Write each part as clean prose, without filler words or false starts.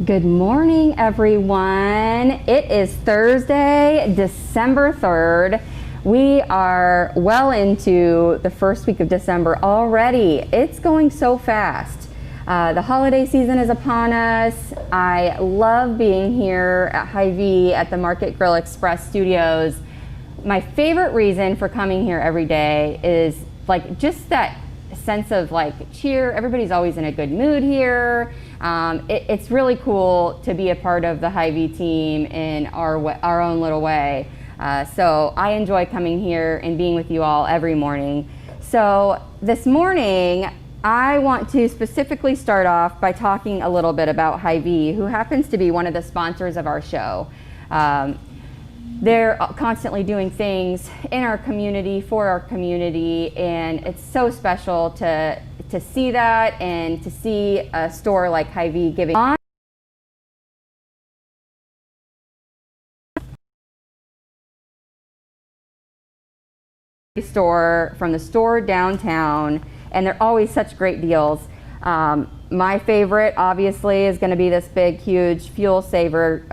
Good morning, everyone. It is Thursday, December 3rd. We are well into the first week of December already. It's going so fast. The holiday season is upon us. I love being here at Hy-Vee at the Market Grille Express Studios. My favorite reason for coming here every day is like just that sense of like cheer. Everybody's always in a good mood here. It's really cool to be a part of the Hy-Vee team in our own little way. So I enjoy coming here and being with you all every morning. So this morning, I want to specifically start off by talking a little bit about Hy-Vee, who happens to be one of the sponsors of our show. They're constantly doing things in our community, for our community, and it's so special to see that and to see a store like Hy-Vee giving on store from the store downtown, and they're always such great deals. My favorite obviously is going to be this big huge fuel saver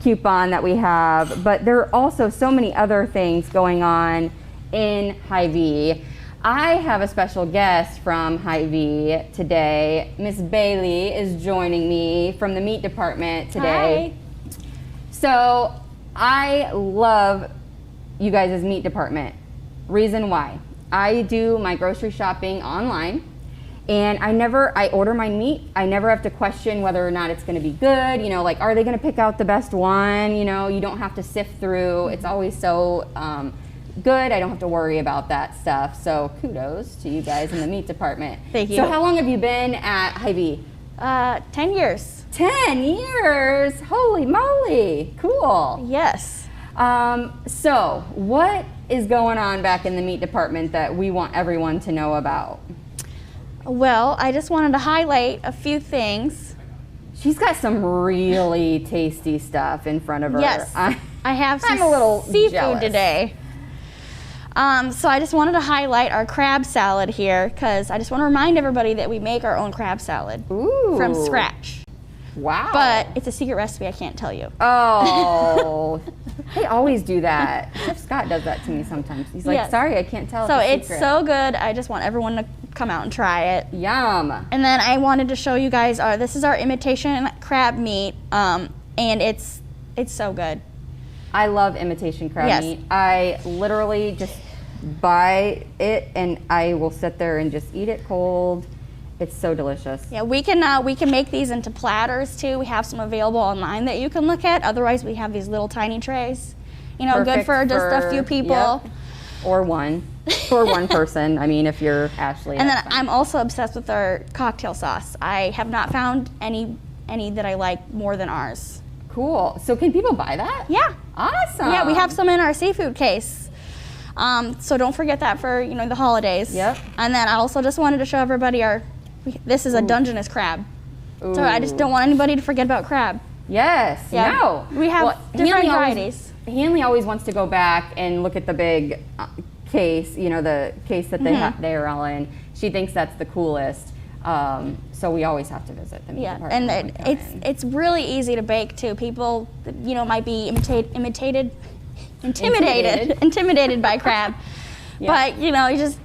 coupon that we have, but there are also so many other things going on in Hy-Vee. I have a special guest from Hy-Vee today. Miss Bailey is joining me from the meat department today. Hi. So I love you guys' meat department. Reason why: I do my grocery shopping online, and I order my meat. I never have to question whether or not it's going to be good. You know, like, are they going to pick out the best one? You know, you don't have to sift through. It's always so good. I don't have to worry about that stuff. So kudos to you guys in the meat department. Thank you. So how long have you been at Hy-Vee? 10 years. 10 years. Holy moly. Cool. Yes. So what is going on back in the meat department that we want everyone to know about? Well, I just wanted to highlight a few things. She's got some really tasty stuff in front of her. Yes, I have some I'm a little seafood jealous today. So I just wanted to highlight our crab salad here, because I just want to remind everybody that we make our own crab salad. Ooh. From scratch. Wow. But it's a secret recipe I can't tell you. Oh, they always do that. Chef Scott does that to me sometimes. He's like, yes. Sorry, I can't tell. So it's so good. I just want everyone to come out and try it. Yum. And then I wanted to show you guys this is our imitation crab meat, and it's so good. I love imitation crab meat. I literally just buy it and I will sit there and just eat it cold. It's so delicious. Yeah, we can make these into platters too. We have some available online that you can look at. Otherwise, we have these little tiny trays. You know, Perfect good for just a few people. Yep. Or one. For one person. I mean, if you're Ashley. And then I'm also obsessed with our cocktail sauce. I have not found any that I like more than ours. Cool. So can people buy that? Yeah. Awesome. Yeah, we have some in our seafood case. So don't forget that for, you know, the holidays. Yep. And then I also just wanted to show everybody this is a Dungeness crab. Ooh. So I just don't want anybody to forget about crab. Yes. Yeah. No. We have different varieties. Hanley always wants to go back and look at the big case, you know, the case that they're all in. She thinks that's the coolest. So we always have to visit the meat department. And it's really easy to bake too. People, you know, might be intimidated by crab. Yeah. But, you know, you just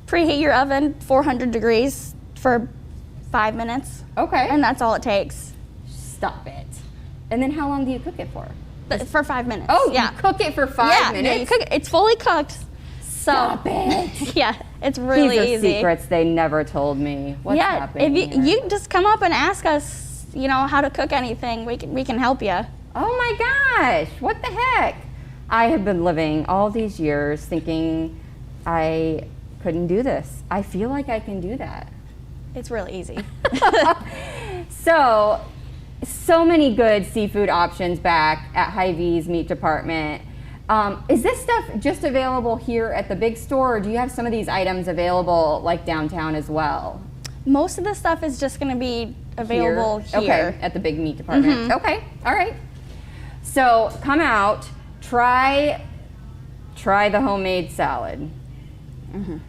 preheat your oven 400 degrees for 5 minutes. Okay. And that's all it takes. Stop it. And then how long do you cook it for? For 5 minutes. Oh, yeah. You cook it for 5 minutes? Yeah, you cook it. It's fully cooked. Stop it. Yeah, it's really easy. These are secrets they never told me. What's happening if you just come up and ask us, you know, how to cook anything, we can help you. Oh my gosh, what the heck? I have been living all these years thinking I couldn't do this. I feel like I can do that. It's really easy. So many good seafood options back at Hy-Vee's meat department. Is this stuff just available here at the big store, or do you have some of these items available like downtown as well? Most of the stuff is just going to be available here. Okay, at the big meat department. Okay, all right. So come out, try the homemade salad.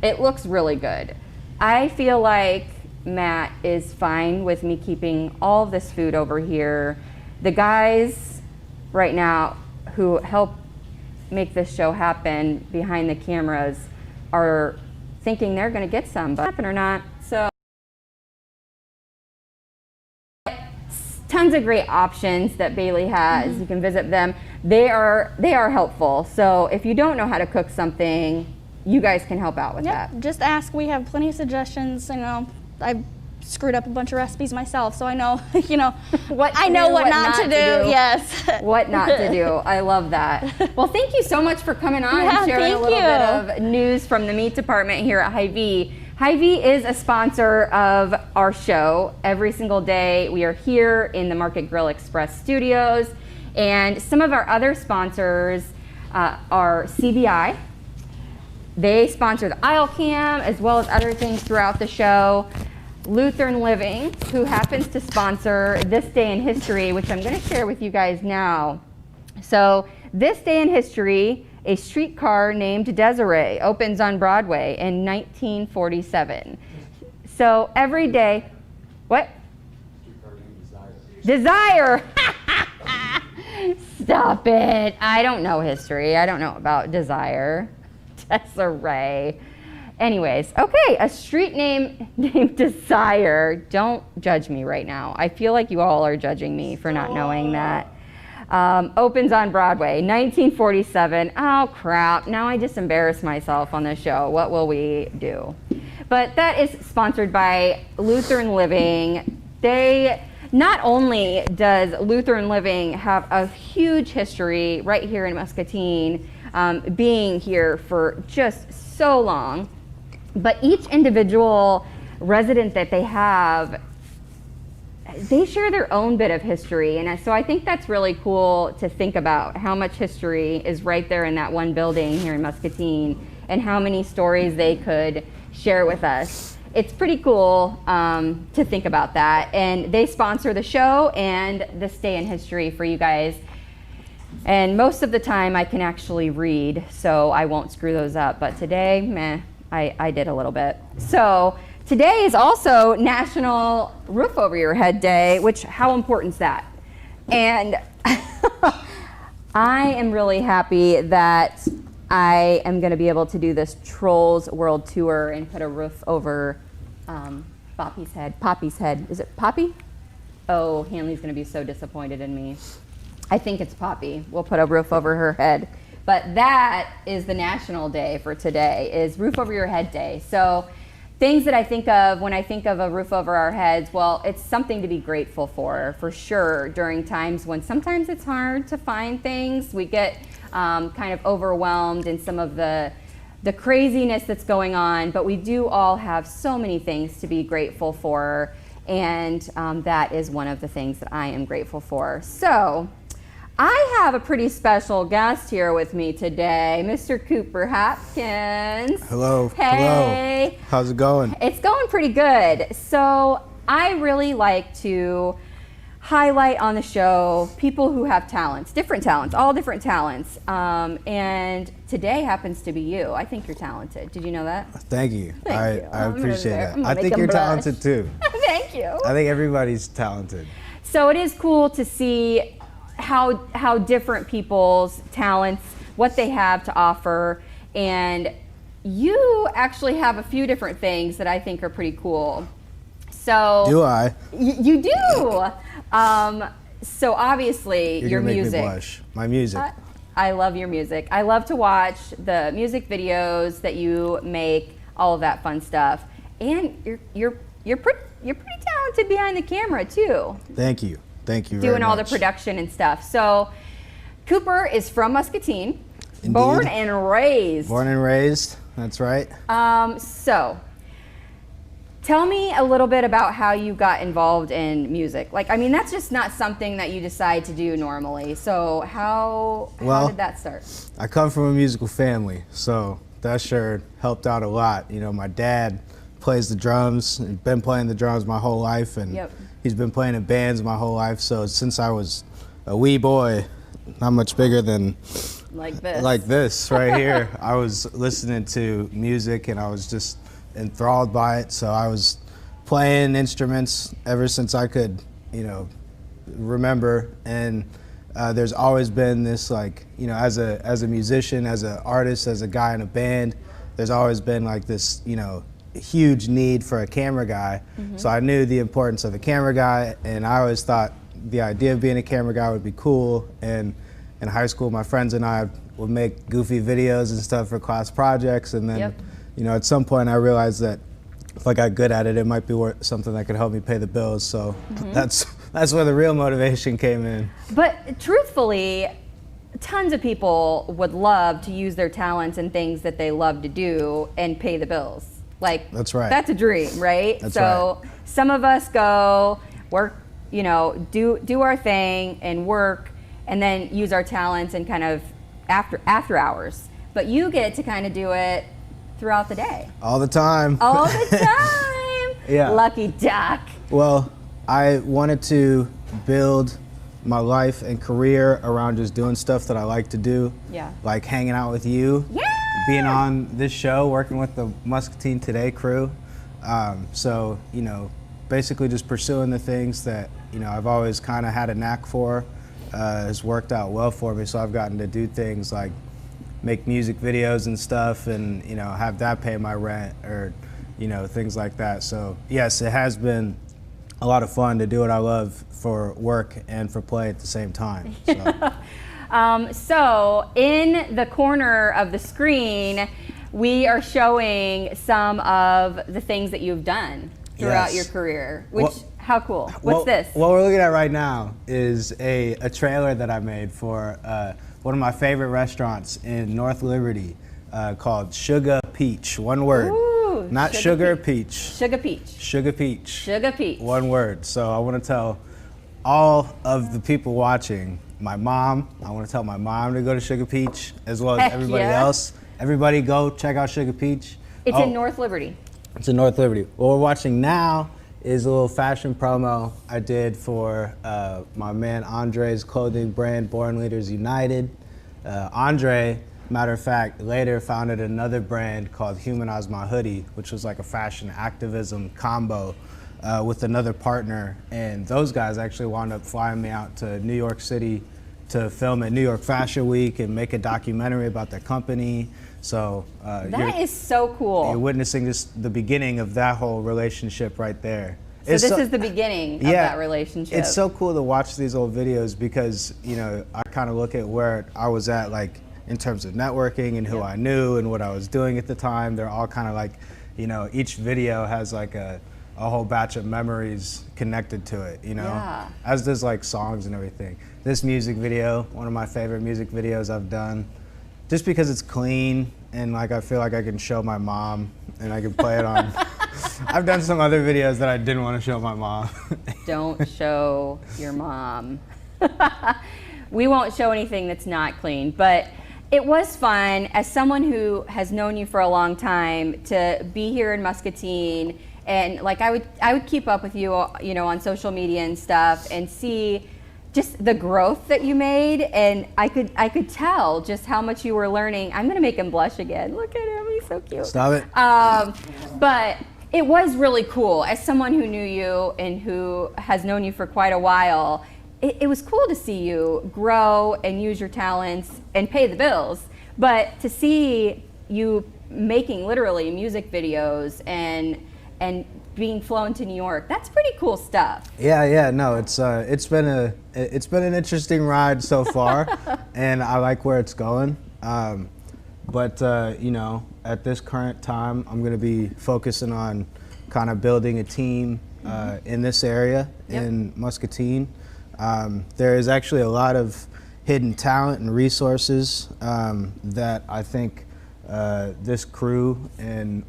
It looks really good. I feel like Matt is fine with me keeping all of this food over here. The guys right now who help make this show happen behind the cameras are thinking they're going to get some, but happen or not. So tons of great options that Bailey has. You can visit them. They are helpful. So if you don't know how to cook something, you guys can help out with that. Just ask. We have plenty of suggestions. You know, I screwed up a bunch of recipes myself, so I know, you know, what not to do. Yes. What not to do. I love that. Well, thank you so much for coming on and sharing a little bit of news from the meat department here at Hy-Vee. Hy-Vee is a sponsor of our show. Every single day we are here in the Market Grill Express studios, and some of our other sponsors are CBI. They sponsor the aisle cam as well as other things throughout the show. Lutheran Living, who happens to sponsor This Day in History, which I'm going to share with you guys now. So This Day in History, a streetcar named Desiree opens on Broadway in 1947. So every day, what? Desire. Stop it. I don't know history. I don't know about Desire. Desiree. Anyways, okay, a street name named Desire. Don't judge me right now. I feel like you all are judging me for not knowing that. Opens on Broadway, 1947. Oh crap, now I just embarrassed myself on the show. What will we do? But that is sponsored by Lutheran Living. Not only does Lutheran Living have a huge history right here in Muscatine, being here for just so long, but each individual resident that they have, they share their own bit of history. And so I think that's really cool to think about how much history is right there in that one building here in Muscatine and how many stories they could share with us. It's pretty cool to think about that. And they sponsor the show and This Day in History for you guys. And most of the time I can actually read, so I won't screw those up. But today, meh, I did a little bit. So today is also National Roof Over Your Head Day, which, how important is that? And I am really happy that I am going to be able to do this Trolls World Tour and put a roof over Poppy's head. Is it Poppy? Oh, Hanley's going to be so disappointed in me. I think it's Poppy. We'll put a roof over her head. But that is the national day for today, is Roof Over Your Head Day. So things that I think of when I think of a roof over our heads, well, it's something to be grateful for sure, during times when sometimes it's hard to find things. We get kind of overwhelmed in some of the craziness that's going on, but we do all have so many things to be grateful for, and that is one of the things that I am grateful for. So I have a pretty special guest here with me today, Mr. Cooper Hopkins. Hello. Hey. Hello. How's it going? It's going pretty good. So I really like to highlight on the show people who have talents, all different talents. And today happens to be you. I think you're talented. Did you know that? Thank you. I appreciate that. I think make you're him blush. talented too. Thank you. I think everybody's talented. So it is cool to see how different people's talents, what they have to offer, and you actually have a few different things that I think are pretty cool. So do I? You do. So obviously your music. Make me blush. My music. I love your music. I love to watch the music videos that you make, all of that fun stuff, and you're pretty talented behind the camera too. Thank you. Thank you very much. Doing all the production and stuff. So Cooper is from Muscatine. Indeed. Born and raised. Born and raised, that's right. So tell me a little bit about how you got involved in music. Like, I mean, that's just not something that you decide to do normally. So how did that start? I come from a musical family, so that sure helped out a lot. You know, my dad plays the drums. He's been playing the drums my whole life, and he's been playing in bands my whole life. So since I was a wee boy, not much bigger than like this right here, I was listening to music and I was just enthralled by it. So I was playing instruments ever since I could, you know, remember. And there's always been this, like, you know, as a musician, as an artist, as a guy in a band, there's always been like this, you know, huge need for a camera guy. So I knew the importance of a camera guy, and I always thought the idea of being a camera guy would be cool. And in high school, my friends and I would make goofy videos and stuff for class projects, and then you know, at some point I realized that if I got good at it, it might be something that could help me pay the bills. So that's where the real motivation came in. But truthfully, tons of people would love to use their talents and things that they love to do and pay the bills. Like, that's right. That's a dream, right? That's so right. Some of us go work, you know, do our thing and work, and then use our talents and kind of after hours. But you get to kind of do it throughout the day. All the time. All the time. Yeah. Lucky duck. Well, I wanted to build my life and career around just doing stuff that I like to do. Yeah. Like hanging out with you. Yeah. Being on this show, working with the Muscatine Today crew. So, you know, basically just pursuing the things that, you know, I've always kind of had a knack for, has worked out well for me. So I've gotten to do things like make music videos and stuff, and, you know, have that pay my rent, or, you know, things like that. So yes, it has been a lot of fun to do what I love for work and for play at the same time. So. So in the corner of the screen, we are showing some of the things that you've done throughout your career, which, how cool. What's this? What we're looking at right now is a trailer that I made for one of my favorite restaurants in North Liberty called Sugar Peach, one word. Ooh, Not Sugar Peach. Sugar Peach. Sugar Peach. Sugar Peach. One word. So I want to tell all of the people watching, I want to tell my mom to go to Sugar Peach, as well as everybody else. Everybody go check out Sugar Peach. It's in North Liberty. It's in North Liberty. What we're watching now is a little fashion promo I did for my man Andre's clothing brand, Born Leaders United. Andre, matter of fact, later founded another brand called Humanize My Hoodie, which was like a fashion activism combo with another partner. And those guys actually wound up flying me out to New York City to film at New York Fashion Week and make a documentary about their company. So that is so cool. You're witnessing just the beginning of that whole relationship right there. So this is the beginning of that relationship. It's so cool to watch these old videos because, you know, I kind of look at where I was at, like, in terms of networking and who I knew and what I was doing at the time. They're all kind of like, you know, each video has like a whole batch of memories connected to it, you know, as does like songs and everything. This music video, one of my favorite music videos I've done, just because it's clean and like I feel like I can show my mom and I can play it on. I've done some other videos that I didn't want to show my mom. Don't show your mom. We won't show anything that's not clean, but it was fun as someone who has known you for a long time to be here in Muscatine. And like I would keep up with you, you know, on social media and stuff, and see just the growth that you made, and I could tell just how much you were learning. I'm gonna make him blush again. Look at him, he's so cute. Stop it. But it was really cool as someone who knew you and who has known you for quite a while. It was cool to see you grow and use your talents and pay the bills, but to see you making literally music videos and being flown to New York, that's pretty cool stuff. Yeah, no, it's been an interesting ride so far, and I like where it's going. But you know, at this current time, I'm going to be focusing on kind of building a team in this area in Muscatine. There is actually a lot of hidden talent and resources that I think this crew and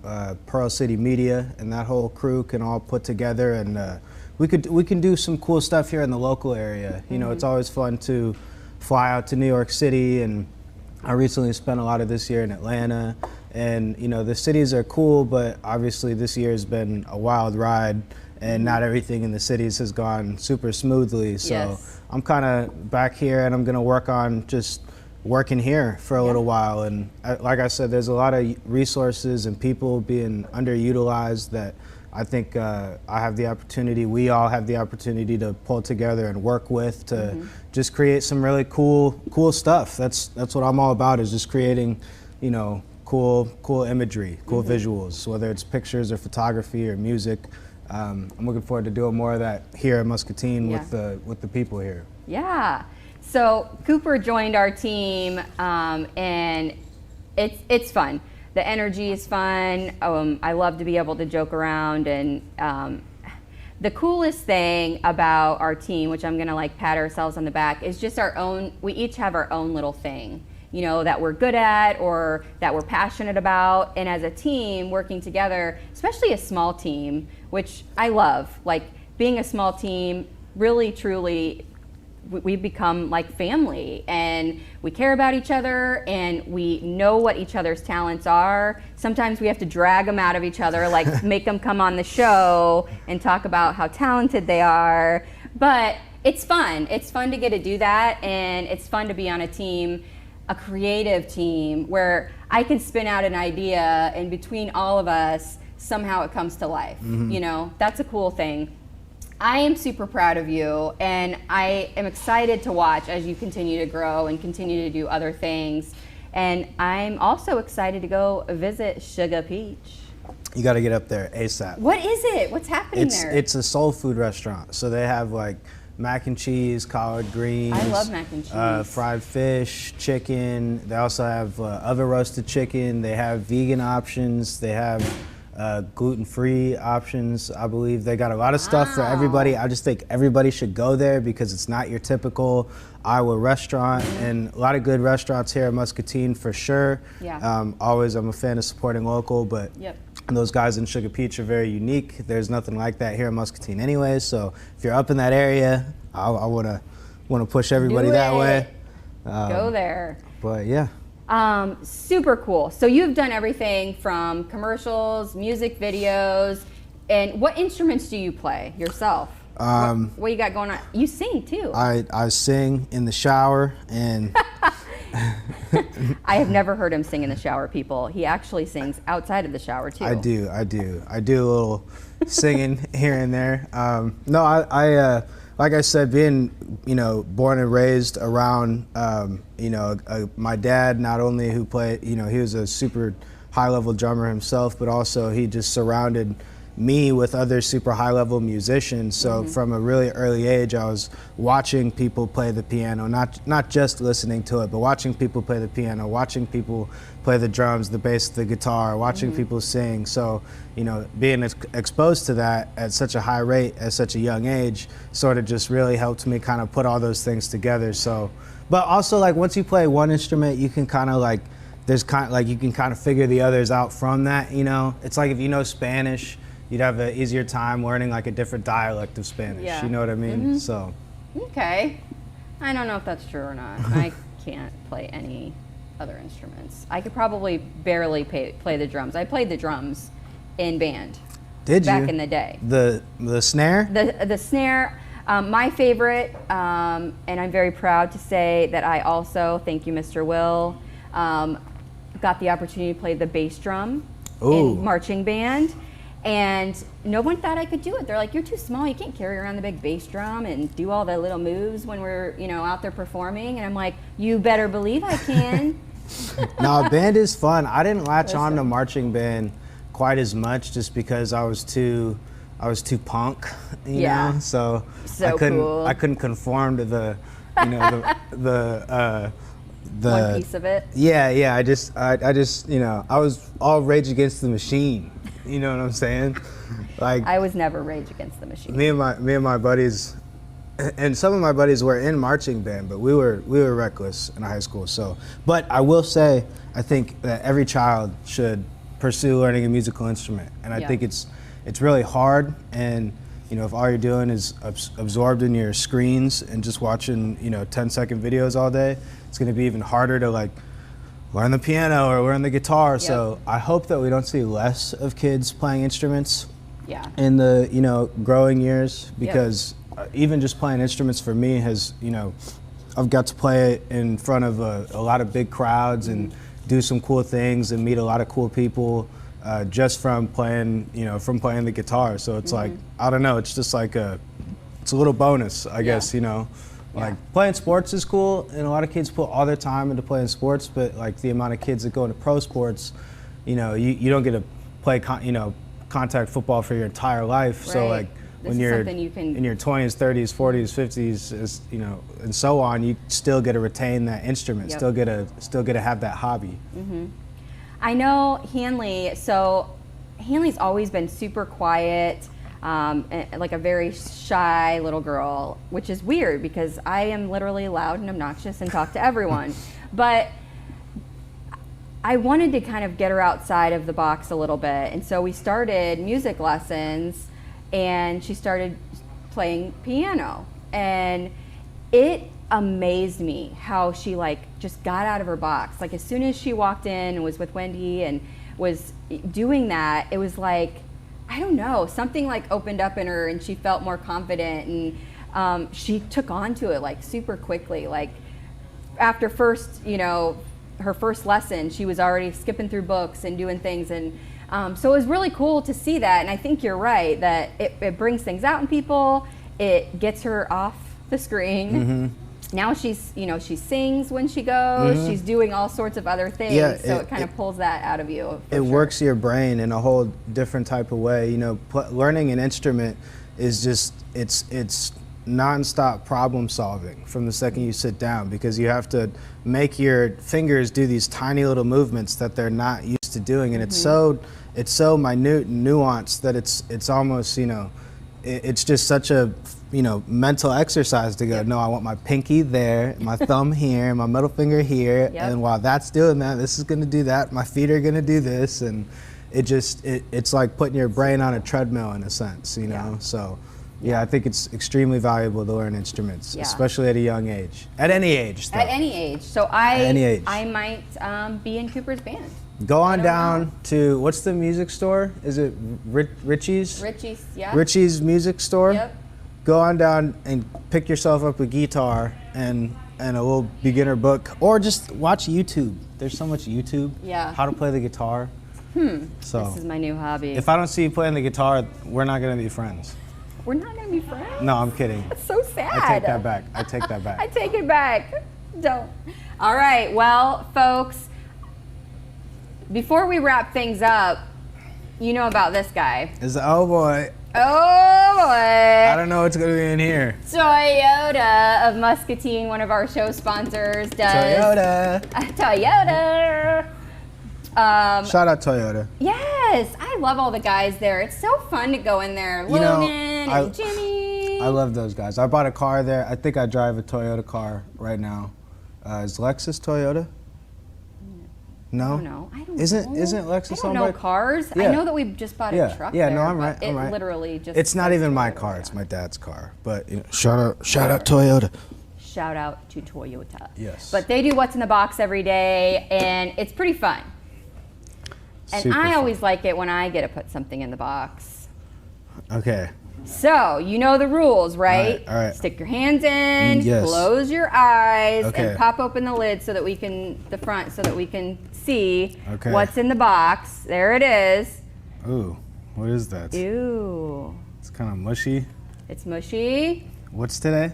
Pearl City Media and that whole crew can all put together, and we can do some cool stuff here in the local area. You know, it's always fun to fly out to New York City, and I recently spent a lot of this year in Atlanta, and you know, the cities are cool, but obviously this year has been a wild ride, and not everything in the cities has gone super smoothly. So I'm kind of back here, and I'm gonna work on just working here for a little while. And like I said, there's a lot of resources and people being underutilized that I think I have the opportunity, we all have the opportunity to pull together and work with to just create some really cool stuff. That's what I'm all about, is just creating, you know, cool imagery, cool visuals, whether it's pictures or photography or music. I'm looking forward to doing more of that here at Muscatine with the people here. Yeah. So Cooper joined our team, and it's fun. The energy is fun. I love to be able to joke around, and the coolest thing about our team, which I'm gonna like pat ourselves on the back, is just our own. We each have our own little thing, you know, that we're good at or that we're passionate about. And as a team working together, especially a small team, which I love, like being a small team, really truly, we've become like family, and we care about each other, and we know what each other's talents are. Sometimes we have to drag them out of each other, like make them come on the show and talk about how talented they are. But it's fun. It's fun to get to do that, and it's fun to be on a team, a creative team, where I can spin out an idea, and between all of us, somehow it comes to life. You know, that's a cool thing. I am super proud of you, and I am excited to watch as you continue to grow and continue to do other things. And I'm also excited to go visit Sugar Peach. You got to get up there ASAP. What is it? What's happening there? It's a soul food restaurant. So they have like mac and cheese, collard greens. I love mac and cheese. Fried fish, chicken. They also have oven roasted chicken. They have vegan options. They have gluten-free options, I believe. They got a lot of stuff for everybody. I just think everybody should go there because it's not your typical Iowa restaurant, and a lot of good restaurants here at Muscatine for sure. Yeah. Always, I'm a fan of supporting local, but those guys in Sugar Peach are very unique. There's nothing like that here in Muscatine anyway, so if you're up in that area, I want to push everybody that way. Go there. But yeah. Super cool. So you've done everything from commercials, music videos, and what instruments do you play yourself? What you got going on? You sing too. I sing in the shower, and I have never heard him sing in the shower, people. He actually sings outside of the shower too. I do a little singing here and there. No, I like I said, being, you know, born and raised around, you know, my dad, not only who played, you know, he was a super high-level drummer himself, but also he just surrounded me with other super high-level musicians. So from a really early age, I was watching people play the piano, not just listening to it, but watching people play the piano, watching people play the drums, the bass, the guitar, watching people sing. So, you know, being exposed to that at such a high rate at such a young age sort of just really helped me kind of put all those things together. So, but also like once you play one instrument, you can kind of like, there's kind of like, you can kind of figure the others out from that, you know? It's like if you know Spanish, you'd have an easier time learning like a different dialect of Spanish, you know what I mean? So. Okay. I don't know if that's true or not. I can't play any other instruments. I could probably barely play the drums. I played the drums in band. Did you? Back in the day. The snare? The snare, my favorite, and I'm very proud to say that I also, thank you Mr. Will, got the opportunity to play the bass drum in marching band. And no one thought I could do it. They're like, you're too small, you can't carry around the big bass drum and do all the little moves when we're, you know, out there performing. And I'm like, you better believe I can. No, band is fun. I didn't latch on to marching band quite as much just because I was too punk, you know? So I couldn't conform to the, you know, the one piece of it. Yeah. I just, you know, I was all Rage Against the Machine. You know what I'm saying? Like I was never Rage Against the Machine. Me and my buddies, and some of my buddies were in marching band, but we were reckless in high school. So, but I will say, I think that every child should pursue learning a musical instrument, and I think it's really hard. And you know, if all you're doing is absorbed in your screens and just watching, you know, 10-second videos all day, it's going to be even harder to like learn the piano or learn the guitar. So I hope that we don't see less of kids playing instruments in the, you know, growing years, because even just playing instruments for me has, you know, I've got to play in front of a lot of big crowds and do some cool things and meet a lot of cool people. just from playing, the guitar. So it's like, I don't know, it's just like it's a little bonus, I guess, Like playing sports is cool, and a lot of kids put all their time into playing sports, but like the amount of kids that go into pro sports, you don't get to play, contact football for your entire life. Right. So like when you're in your 20s, 30s, 40s, 50s, and so on, you still get to retain that instrument, still get to have that hobby. Mm-hmm. I know Hanley. So Hanley's always been super quiet. Like a very shy little girl, which is weird because I am literally loud and obnoxious and talk to everyone. But I wanted to kind of get her outside of the box a little bit. And so we started music lessons, and she started playing piano. And it amazed me how she just got out of her box. Like as soon as she walked in and was with Wendy and was doing that, it was like, I don't know, something opened up in her and she felt more confident, and she took on to it super quickly. After her first lesson, she was already skipping through books and doing things, and so it was really cool to see that. And I think you're right that it brings things out in people. It gets her off the screen. Mm-hmm. Now she sings when she goes. Mm-hmm. She's doing all sorts of other things, so it kind of pulls that out of you. It works your brain in a whole different type of way. Learning an instrument is just it's nonstop problem solving from the second you sit down, because you have to make your fingers do these tiny little movements that they're not used to doing, and it's so minute and nuanced that it's almost it's just such a mental exercise to go, no, I want my pinky there, my thumb here, my middle finger here, and while that's doing that, this is going to do that, my feet are going to do this, and it's like putting your brain on a treadmill in a sense, so yeah, I think it's extremely valuable to learn instruments, especially at a young age, at any age though. At any age. So I might be in Cooper's band. Go on down to, what's the music store? Is it Richie's? Richie's, yeah. Richie's Music Store. Yep. Go on down and pick yourself up a guitar and a little beginner book, or just watch YouTube. There's so much YouTube. Yeah. How to play the guitar. So this is my new hobby. If I don't see you playing the guitar, we're not going to be friends. We're not going to be friends? No, I'm kidding. That's so sad. I take that back. I take it back. Don't. All right. Well, folks, before we wrap things up, you know about this guy. Oh boy. Oh boy. I don't know what's going to be in here. Toyota of Muscatine, one of our show sponsors, does. Toyota. Shout out Toyota. Yes, I love all the guys there. It's so fun to go in there. Logan and Jimmy. I love those guys. I bought a car there. I think I drive a Toyota car right now. Is Lexus Toyota? No? No, I don't know. Isn't Lexus I don't know cars. Yeah. I know that we just bought a truck Yeah, there, no, I'm right. It literally just... It's not even my car. It's my dad's car. But shout out Toyota. Shout out to Toyota. Yes. But they do what's in the box every day, and it's pretty fun. And Super I fun. always like it when I get to put something in the box. Okay. So, you know the rules, right? All right. Stick your hands in, Yes. close your eyes, Okay. and pop open the lid so that we can see Okay. what's in the box. There it is. Ooh, what is that? Ew. It's kind of mushy. It's mushy. What's today?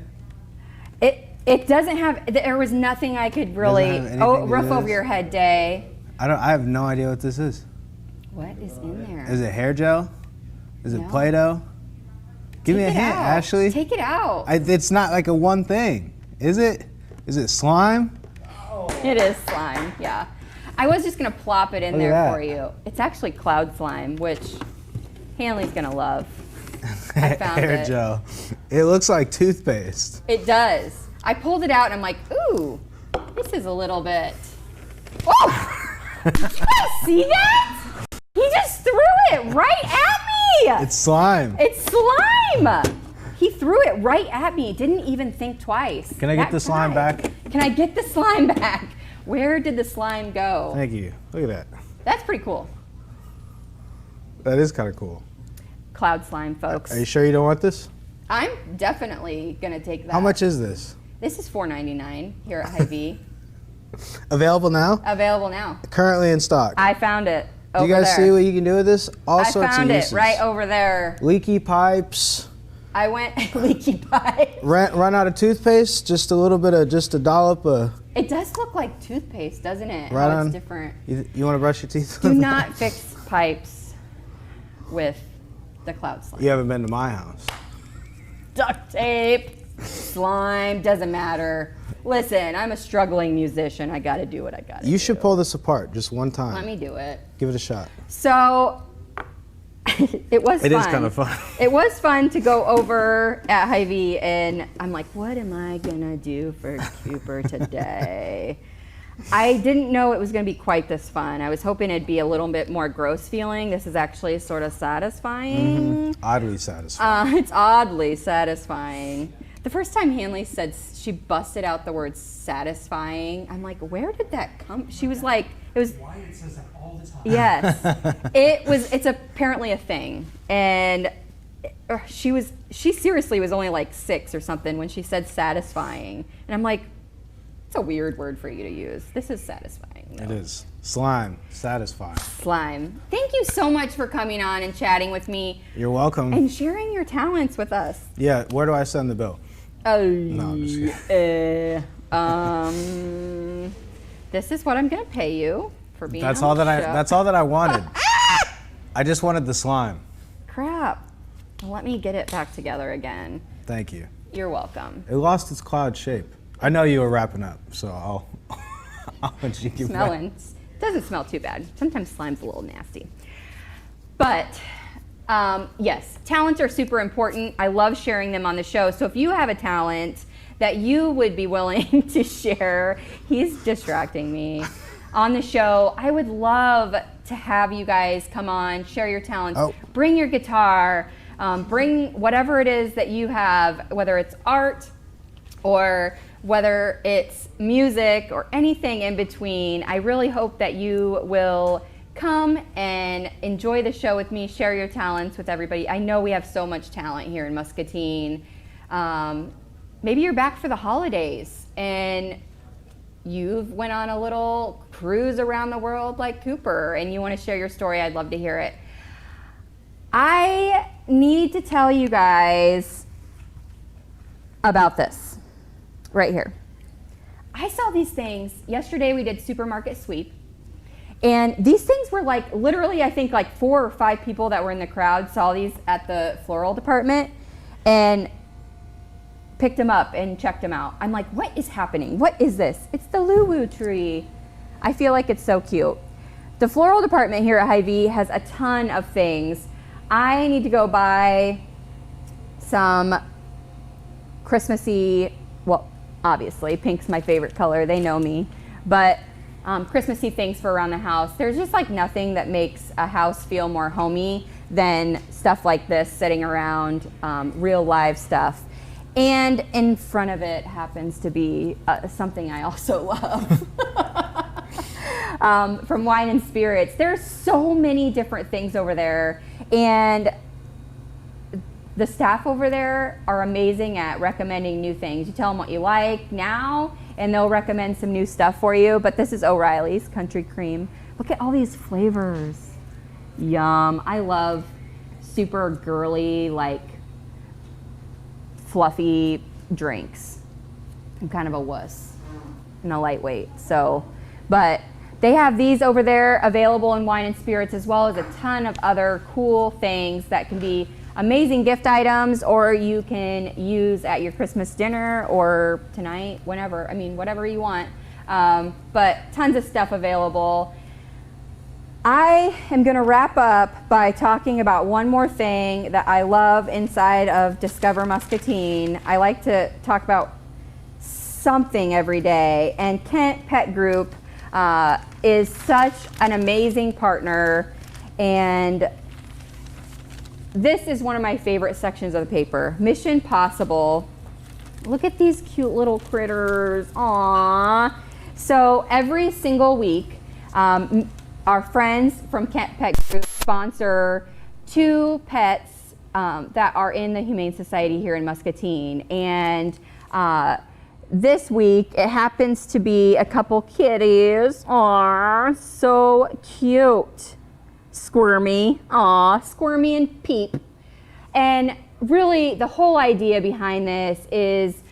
It doesn't have, there was nothing I could really, roof over your head day. I have no idea what this is. What is in there? Is it hair gel? Is it No. Play-Doh? Give me a hint, out. Ashley. Take it out. It's not like a one thing, is it? Is it slime? It is slime, yeah. I was just gonna plop it in Look at there that. for you. It's actually cloud slime, which Hanley's gonna love. I found hair it. gel. It looks like toothpaste. It does. I pulled it out and I'm like, ooh, this is a little bit. Oh! Did you guys see that? He just threw it right at me! It's slime. It's slime! He threw it right at me. Didn't even think twice. Can I get the slime back? Can I get the slime back? Where did the slime go? Thank you. Look at that. That's pretty cool. That is kind of cool. Cloud slime, folks. Are you sure you don't want this? I'm definitely gonna take that. How much is this? This is $4.99 here at Hy-Vee. Available now? Available now. Currently in stock. I found it. Do you guys see what you can do with this? All sorts of uses. I found it right over there. Leaky pipes. I went leaky pipes. Run out of toothpaste, just a little bit of, just a dollop of. It does look like toothpaste, doesn't it? Right How on. it's different. You want to brush your teeth? Do not fix pipes with the cloud slime. You haven't been to my house. Duct tape, slime, doesn't matter. Listen, I'm a struggling musician. I got to do what I got to do. You should pull this apart just one time. Let me do it. Give it a shot. So it was fun. It is kind of fun. It was fun to go over at Hy-Vee, and I'm like, what am I gonna do for Cooper today? I didn't know it was gonna be quite this fun. I was hoping it'd be a little bit more gross feeling. This is actually sort of satisfying. Oddly satisfying. It's oddly satisfying. The first time Hanley said, she busted out the word satisfying. I'm like, where did that come? She was like, it was. Wyatt says that all the time. Yes, it's apparently a thing, and she seriously was only like 6 or something when she said satisfying, and I'm like, it's a weird word for you to use. This is satisfying. Though. It is. Slime, satisfying. Slime. Thank you so much for coming on and chatting with me. You're welcome. And sharing your talents with us. Yeah, where do I send the bill? Oh, No, I'm just kidding. This is what I'm gonna pay you for being That's on all the that show. that's all that I wanted. I just wanted the slime. Crap. Well, let me get it back together again. Thank you. You're welcome. It lost its cloud shape. I know you were wrapping up, so I'll let you get Smelling. Doesn't smell too bad. Sometimes slime's a little nasty. But yes, talents are super important. I love sharing them on the show. So if you have a talent that you would be willing to share, he's distracting me, on the show, I would love to have you guys come on, share your talents, bring your guitar, bring whatever it is that you have, whether it's art or whether it's music or anything in between. I really hope that you will come and enjoy the show with me, share your talents with everybody. I know we have so much talent here in Muscatine. Maybe you're back for the holidays and you've went on a little cruise around the world like Cooper and you want to share your story. I'd love to hear it. I need to tell you guys about this right here. I saw these things yesterday. We did supermarket sweep, and these things were like literally, I think like 4 or 5 people that were in the crowd saw these at the floral department and picked them up and checked them out. I'm like, what is happening? What is this? It's the Luwu tree. I feel like it's so cute. The floral department here at Hy-Vee has a ton of things. I need to go buy some Christmassy, well, obviously pink's my favorite color, they know me, but Christmassy things for around the house. There's just like nothing that makes a house feel more homey than stuff like this sitting around, real live stuff. And in front of it happens to be something I also love. From Wine and Spirits. There's so many different things over there, and the staff over there are amazing at recommending new things. You tell them what you like now, and they'll recommend some new stuff for you. But this is O'Reilly's Country Cream. Look at all these flavors. Yum. I love super girly, like fluffy drinks. I'm kind of a wuss and a lightweight. So, but they have these over there available in Wine and Spirits, as well as a ton of other cool things that can be amazing gift items, or you can use at your Christmas dinner or tonight, whenever, I mean, whatever you want. But tons of stuff available. I am gonna wrap up by talking about one more thing that I love inside of Discover Muscatine. I like to talk about something every day, and Kent Pet Group is such an amazing partner, and this is one of my favorite sections of the paper. Mission Possible. Look at these cute little critters. Aww. So every single week, our friends from Kent Pet Group sponsor 2 pets that are in the Humane Society here in Muscatine. And this week, it happens to be a couple kitties. Aww, so cute. Squirmy, Squirmy and Peep. And really the whole idea behind this is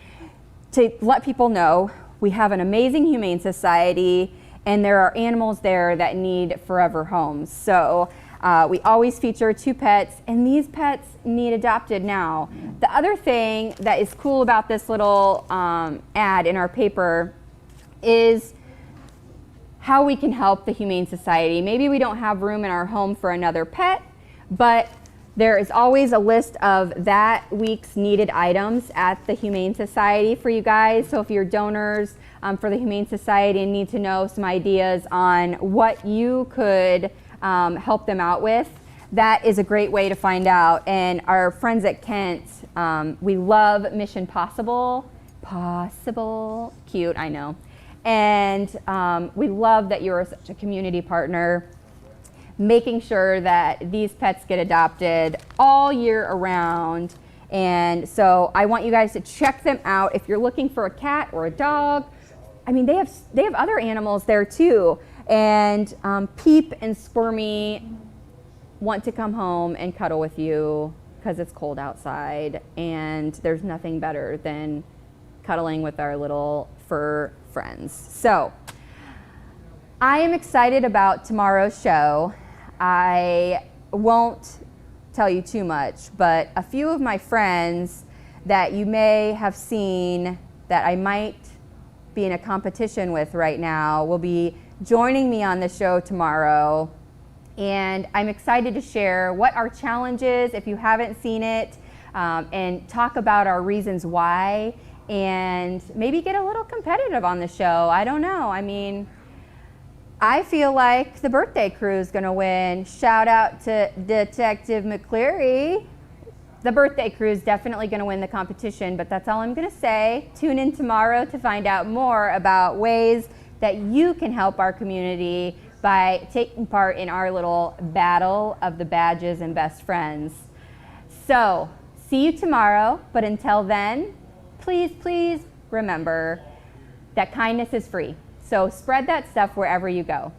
to let people know we have an amazing humane society and there are animals there that need forever homes. So we always feature 2 pets, and these pets need adopted now. The other thing that is cool about this little ad in our paper is how we can help the Humane Society. Maybe we don't have room in our home for another pet, but there is always a list of that week's needed items at the Humane Society for you guys. So if you're donors for the Humane Society and need to know some ideas on what you could help them out with, that is a great way to find out. And our friends at Kent, we love Mission Possible. Possible, cute, I know. And we love that you're such a community partner, making sure that these pets get adopted all year around. And so I want you guys to check them out if you're looking for a cat or a dog. I mean, they have other animals there too. And Peep and Squirmy want to come home and cuddle with you because it's cold outside, and there's nothing better than cuddling with our little fur friends. So I am excited about tomorrow's show. I won't tell you too much, but a few of my friends that you may have seen that I might be in a competition with right now will be joining me on the show tomorrow. And I'm excited to share what our challenge is if you haven't seen it, and talk about our reasons why, and maybe get a little competitive on the show. I don't know. I mean, I feel like the birthday crew is going to win. Shout out to Detective McCleary. The birthday crew is definitely going to win the competition, but that's all I'm going to say. Tune in tomorrow to find out more about ways that you can help our community by taking part in our little battle of the badges and best friends. So, see you tomorrow, but until then, please, please remember that kindness is free. So spread that stuff wherever you go.